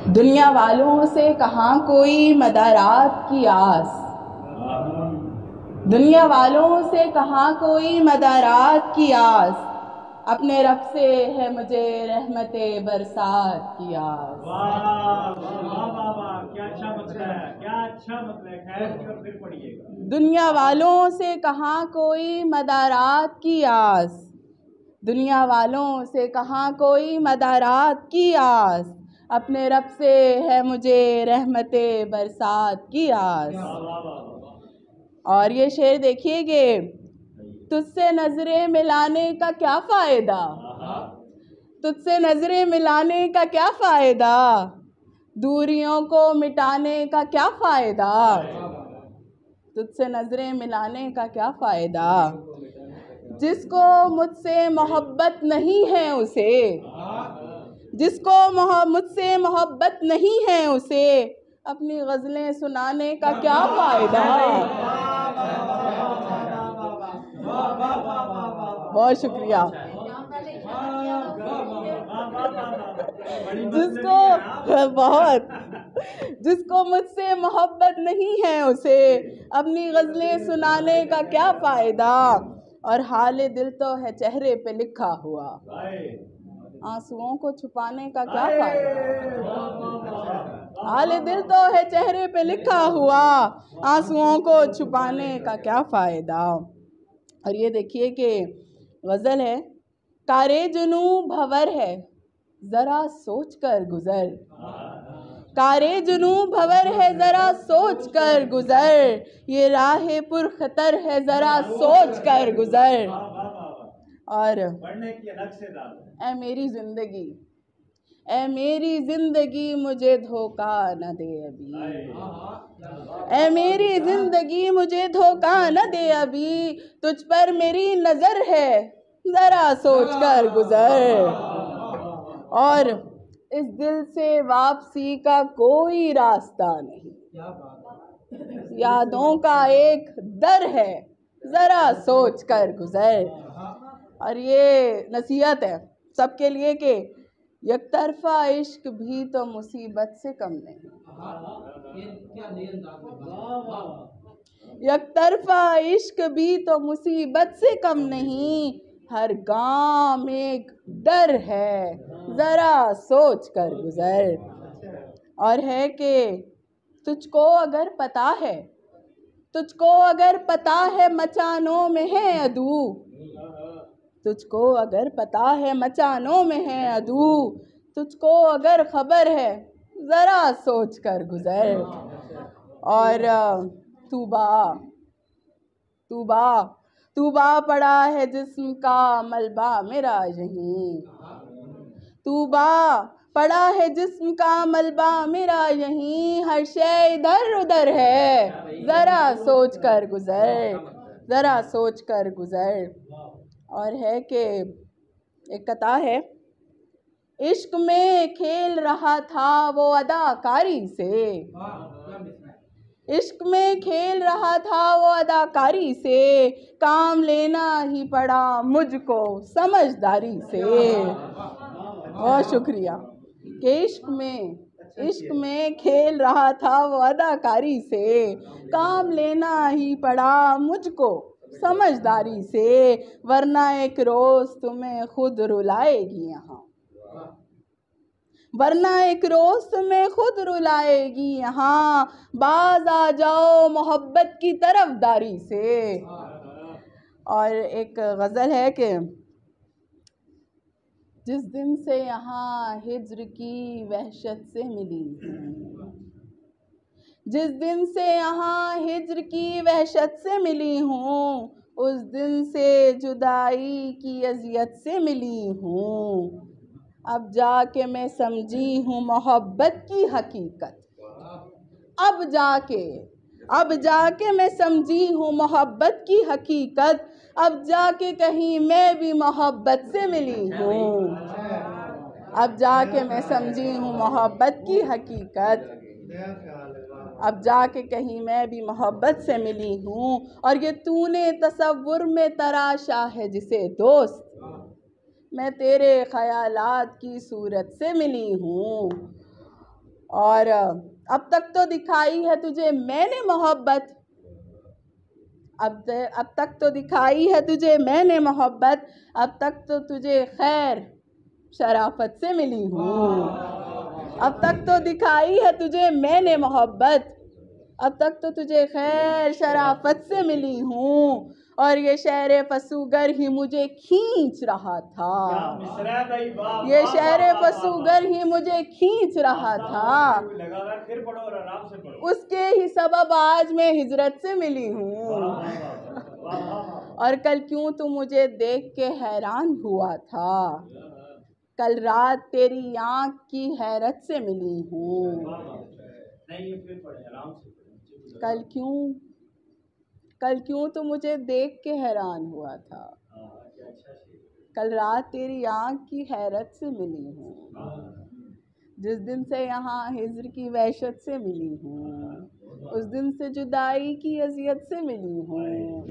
دنیا والوں سے کہاں کوئی مدارات کی آس، دنیا والوں سے کہاں کوئی مدارات کی آس، اپنے رب سے ہے مجھے رحمت برسات کی آس۔ واہ واہ واہ، کیا اچھا مطلب ہے، کیا اچھا مطلب ہے، خیر کی اور پھر پڑھیے گا۔ دنیا والوں سے کہاں کوئی مدارات کی آس، دنیا والوں سے کہاں کوئی مدارات کی آس، اپنے رب سے ہے مجھے رحمت برسات کی آس۔ اور یہ شعر دیکھیے کہ تجھ سے نظریں ملانے کا کیا فائدہ، تجھ سے نظریں ملانے کا کیا فائدہ، دوریوں کو مٹانے کا کیا فائدہ، تجھ سے نظریں ملانے کا کیا فائدہ، جس کو مجھ سے محبت نہیں ہے اسے، جس کو مجھ سے محبت نہیں ہے اسے اپنی غزلیں سنانے کا کیا فائدہ۔ بہت شکریہ۔ جس کو مجھ سے محبت نہیں ہے اسے اپنی غزلیں سنانے کا کیا فائدہ، اور حال دل تو ہے چہرے پہ لکھا ہوا، آنسوؤں کو چھپانے کا کیا فائدہ، حال دل تو ہے چہرے پہ لکھا ہوا، آنسوؤں کو چھپانے کا کیا فائدہ۔ اور یہ دیکھیے کہ غزل ہے، کارے جنوں بھور ہے ذرا سوچ کر گزر، کارے جنوں بھور ہے ذرا سوچ کر گزر، یہ راہ پر خطر ہے ذرا سوچ کر گزر۔ اور اے میری زندگی، اے میری زندگی مجھے دھوکہ نہ دے ابھی، اے میری زندگی مجھے دھوکہ نہ دے ابھی، تجھ پر میری نظر ہے ذرا سوچ کر گزر۔ اور اس دل سے واپسی کا کوئی راستہ نہیں، یادوں کا ایک در ہے ذرا سوچ کر گزر۔ اور یہ نصیحت ہے سب کے لیے کہ یک طرفہ عشق بھی تو مصیبت سے کم نہیں، یک طرفہ عشق بھی تو مصیبت سے کم نہیں، ہر گام ایک ڈر ہے ذرا سوچ کر گزر۔ اور ہے کہ تجھ کو اگر پتہ ہے، تجھ کو اگر پتہ ہے مچانوں میں ہے عدو، تجھ کو اگر پتہ ہے مچانوں میں ہے عدو، تجھ کو اگر خبر ہے ذرا سوچ کر گزر۔ اور طوبیٰ طوبیٰ طوبیٰ پڑا ہے جسم کا ملبہ میرا یہیں، طوبیٰ پڑا ہے جسم کا ملبہ میرا یہیں، ہر شے ادھر ادھر ہے ذرا سوچ کر گزر، ذرا سوچ کر گزر۔ اور ہے کہ ایک قطعہ ہے، عشق میں کھیل رہا تھا وہ اداکاری سے، عشق میں کھیل رہا تھا وہ اداکاری سے، کام لینا ہی پڑا مجھ کو سمجھداری سے۔ بہت شکریہ کہ عشق میں کھیل رہا تھا وہ اداکاری سے، کام لینا ہی پڑا مجھ کو سمجھداری سے، ورنہ ایک روز تمہیں خود رلائے گی یہاں، ورنہ ایک روز تمہیں خود رلائے گی یہاں، باز آ جاؤ محبت کی طرفداری سے۔ اور ایک غزل ہے کہ جس دن سے یہاں ہجر کی وحشت سے ملی ہوں، جس دن سے یہاں ہجر کی وحشت سے ملی ہوں، اس دن سے جدائی کی اذیت سے ملی ہوں، اب جا کے میں سمجھی ہوں محبت کی حقیقت، اب جا کے میں سمجھی ہوں محبت کی حقیقت، اب جا کے کہیں میں بھی محبت سے ملی ہوں، اب جا کے میں سمجھی ہوں محبت کی حقیقت، اب جا کے کہیں میں بھی محبت سے ملی ہوں۔ اور یہ تو نے تصور میں تراشا ہے جسے دوست، میں تیرے خیالات کی صورت سے ملی ہوں۔ اور اب تک تو دکھائی ہے تجھے میں نے محبت، اب تک تو دکھائی ہے تجھے میں نے محبت، اب تک تو تجھے خیر شرافت سے ملی ہوں، اب تک تو دکھائی ہے تجھے میں نے محبت، اب تک تو تجھے خیر شرافت سے ملی ہوں، اور یہ شہر فسوگر ہی مجھے کھینچ رہا تھا، یہ شہر فسوگر ہی مجھے کھینچ رہا تھا، اس کے ہی سبب آج میں ہجرت سے ملی ہوں، اور کل کیوں تو مجھے دیکھ کے حیران ہوا تھا، کل رات تیری آنکھ کی حیرت سے ملی ہوں، کل کیوں تو مجھے دیکھ کے حیران ہوا تھا، کل رات تیری آنکھ کی حیرت سے ملی ہوں، جس دن سے یہاں ہجر کی وحشت سے ملی ہوں، اس دن سے جدائی کی اذیت سے ملی ہوں،